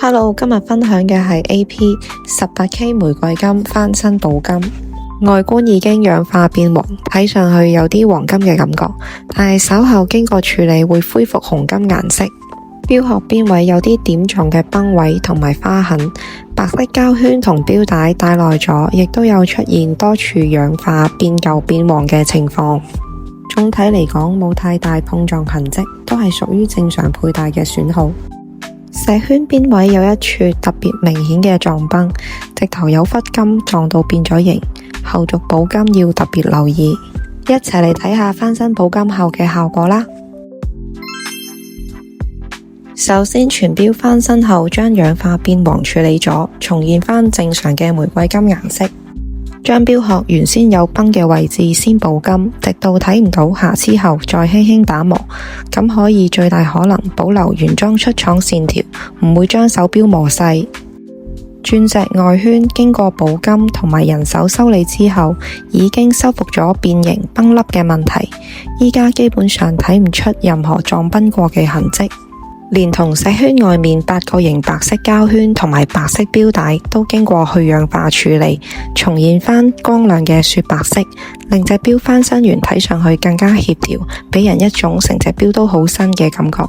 Hello， 今日分享嘅係 AP 18K 玫瑰金翻新鈀金，外觀已經氧化變黃，睇上去有啲黃金嘅感覺，但係稍後經過處理會恢復紅金顏色。錶殼邊位有啲點狀嘅崩位同埋花痕，白色膠圈同錶帶戴耐咗，亦都有出現多處氧化變舊變黃嘅情況。總體嚟講冇太大碰撞痕跡，都係屬於正常佩戴嘅損耗。石圈邊位有一處特別明顯嘅撞崩，直頭有忽金撞到變咗形，後續鈀金要特別留意。一齊嚟睇下翻新鈀金後嘅效果啦。首先，全錶翻新後將氧化變黃處理咗，重現翻正常嘅玫瑰金顏色。將錶殼原先有崩嘅位置先鈀金，直到睇唔到瑕疵後再輕輕打磨，咁可以最大可能保留原裝出廠線條，唔會將手錶磨細。鑽石外圈經過鈀金同埋人手修理之後，已經修復咗變形崩凹嘅問題，依家基本上睇唔出任何撞崩過嘅痕跡。連同石圈外面8個型白色膠圈同埋白色錶帶都經過去氧化處理，重現翻光亮嘅雪白色，令隻錶翻新完睇上去更加協調，俾人一種成隻錶都好新嘅感覺。